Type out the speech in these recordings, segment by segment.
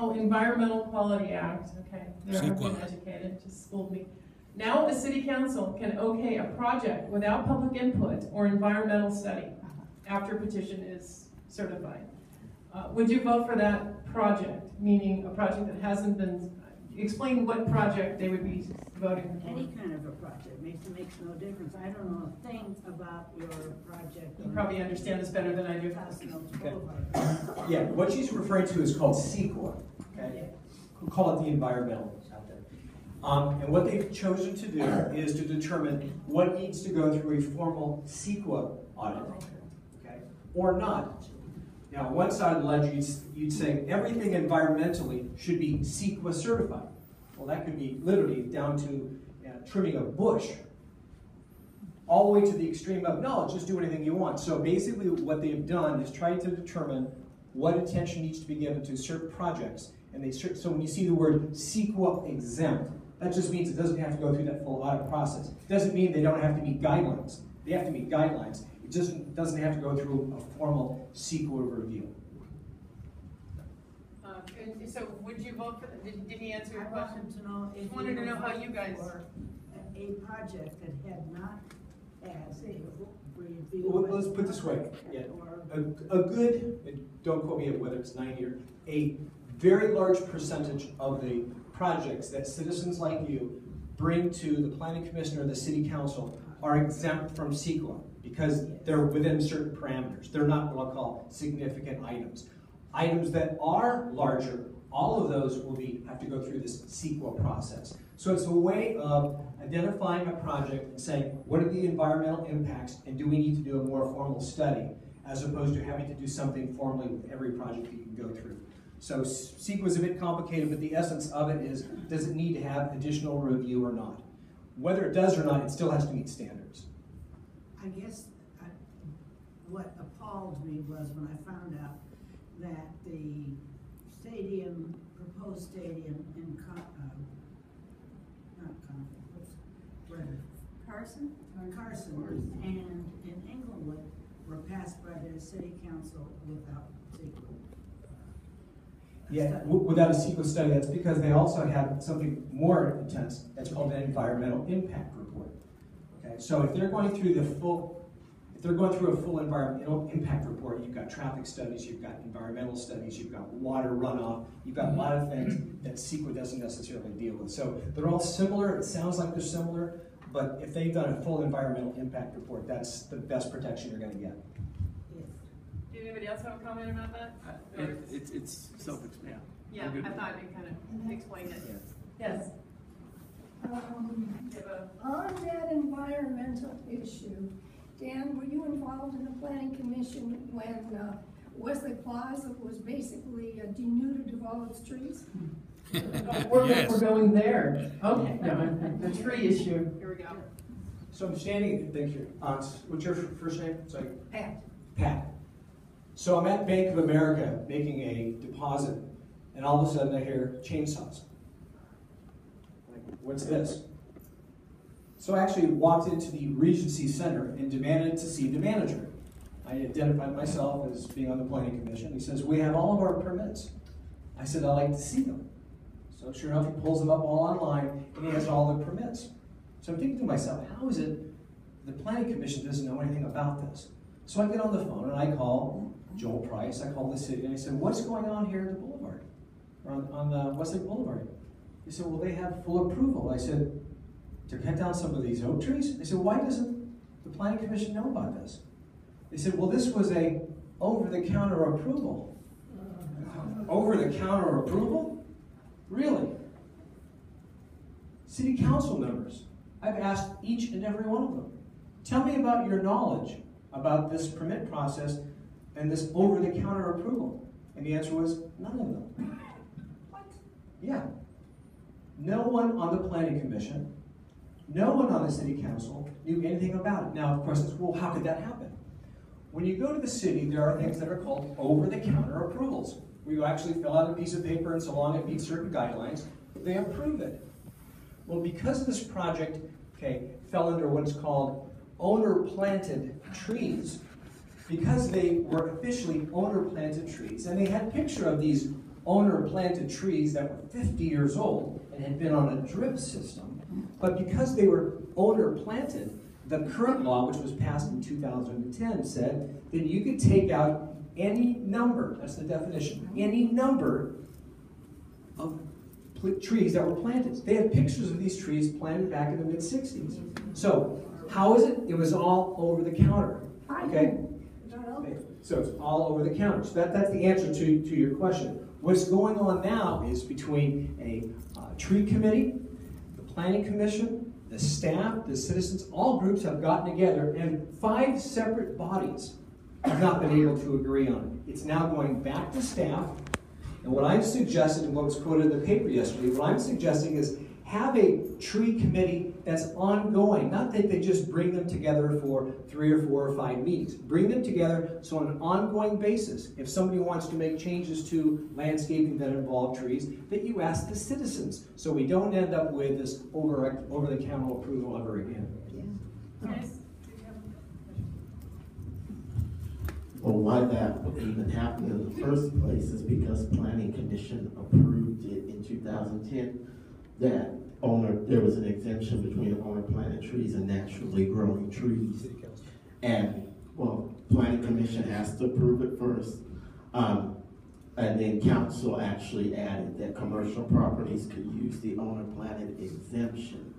Oh, Environmental Quality Act, okay. There, I've been educated, just schooled me. Now a city council can okay a project without public input or environmental study after petition is certified. Would you vote for that project, meaning a project that hasn't been, explain what project they would be voting for? Any kind of a project makes no difference. I don't know a thing about your project. You probably understand this better than I do. Okay. Yeah, what she's referring to is called CEQA. Okay, we'll call it the environmental out there. And what they've chosen to do is to determine what needs to go through a formal CEQA audit, okay, or not. Now, on one side of the ledger, you'd say everything environmentally should be CEQA certified. Well, that could be literally down to trimming a bush, all the way to the extreme of, no, just do anything you want. So basically what they've done is try to determine what attention needs to be given to certain projects. And so when you see the word CEQA exempt, that just means it doesn't have to go through that full audit process. It doesn't mean they don't have to meet guidelines. They have to meet guidelines. It just doesn't have to go through a formal CEQA review. And so would you vote for that? Did he answer your I question? wanted to know if I wanted to know how you guys... Or a project that had not had review. Well, let's put it this way. Yeah. A good, don't quote me on whether it's 90 or a very large percentage of the projects that citizens like you bring to the planning commission or the city council are exempt from CEQA because they're within certain parameters. They're not what I'll call significant items. Items that are larger, all of those will have to go through this CEQA process. So it's a way of identifying a project and saying, what are the environmental impacts and do we need to do a more formal study as opposed to having to do something formally with every project that you can go through. So CEQA is a bit complicated, but the essence of it is, does it need to have additional review or not? Whether it does or not, it still has to meet standards. I guess what appalled me was when I found out that the proposed stadium in Carson and in Englewood were passed by the city council without CEQA. Yeah, without a CEQA study. That's because they also have something more intense that's called an environmental impact report. Okay, so if they're going through a full environmental impact report, you've got traffic studies, you've got environmental studies, you've got water runoff, you've got a lot of things that CEQA doesn't necessarily deal with. So they're all similar. It sounds like they're similar, but if they've done a full environmental impact report, that's the best protection you're going to get. Did anybody else have a comment about that? It's self-explanatory. Yeah, I thought you kind of explained it. Yes. On that environmental issue, Dan, were you involved in the planning commission when Wesley Plaza was basically denuded of all its trees? We're going there. Okay, no, the tree issue. Here we go. So I'm standing, thank you. What's your first name? Sorry. Pat. Pat. So I'm at Bank of America making a deposit, and all of a sudden I hear chainsaws. Like, what's this? So I actually walked into the Regency Center and demanded to see the manager. I identified myself as being on the planning commission. He says, we have all of our permits. I said, I'd like to see them. So sure enough, he pulls them up all online, and he has all the permits. So I'm thinking to myself, how is it the planning commission doesn't know anything about this? So I get on the phone and I call Joel Price, I call the city, and I said, what's going on here at the boulevard, or on Westlake Boulevard? He said, well, they have full approval. I said, to cut down some of these oak trees? They said, why doesn't the planning commission know about this? They said, well, this was a over-the-counter approval. Over-the-counter approval? Really? City council members, I've asked each and every one of them, tell me about your knowledge about this permit process and this over-the-counter approval. And the answer was, none of them. What? Yeah. No one on the planning commission, no one on the city council knew anything about it. Now, of course, it's, well, how could that happen? When you go to the city, there are things that are called over-the-counter approvals, where you actually fill out a piece of paper and so long it meets certain guidelines, they approve it. Well, because this project, fell under what's called owner-planted trees, because they were officially owner-planted trees, and they had a picture of these owner planted trees that were 50 years old and had been on a drip system, but because they were owner planted, the current law, which was passed in 2010, said that you could take out any number, that's the definition, any number of trees that were planted. They had pictures of these trees planted back in the mid-60s. So, how is it? It was all over the counter. Okay? So it's all over the counter. So that's the answer to your question. What's going on now is between a tree committee, the planning commission, the staff, the citizens, all groups have gotten together, and 5 separate bodies have not been able to agree on it. It's now going back to staff, and what I'm suggesting, and what was quoted in the paper yesterday, what I'm suggesting is have a tree committee that's ongoing, not that they just bring them together for 3 or 4 or 5 meetings. Bring them together so on an ongoing basis, if somebody wants to make changes to landscaping that involve trees, that you ask the citizens, so we don't end up with this over-the-counter approval ever again. Yes. Well, why that would even happen in the first place is because Planning Commission approved it in 2010 that there was an exemption between owner planted trees and naturally growing trees. And, well, Planning Commission has to approve it first. And then council actually added that commercial properties could use the owner planted exemption.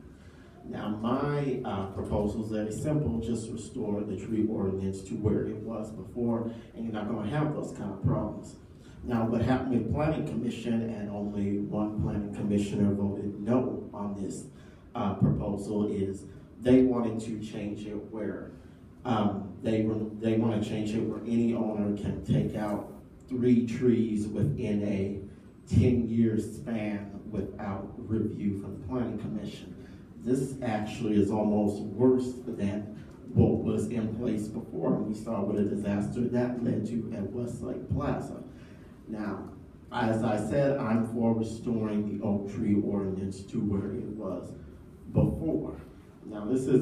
Now, my proposal is very simple, just restore the tree ordinance to where it was before, and you're not gonna have those kind of problems. Now, what happened with Planning Commission, and only one planning commissioner voted no on this proposal, is they wanted to change it where they want to change it where any owner can take out 3 trees within a 10-year span without review from the Planning Commission. This actually is almost worse than what was in place before, and we saw what a disaster that led to at Westlake Plaza. Now, as I said, I'm for restoring the oak tree ordinance to where it was before. Now, this is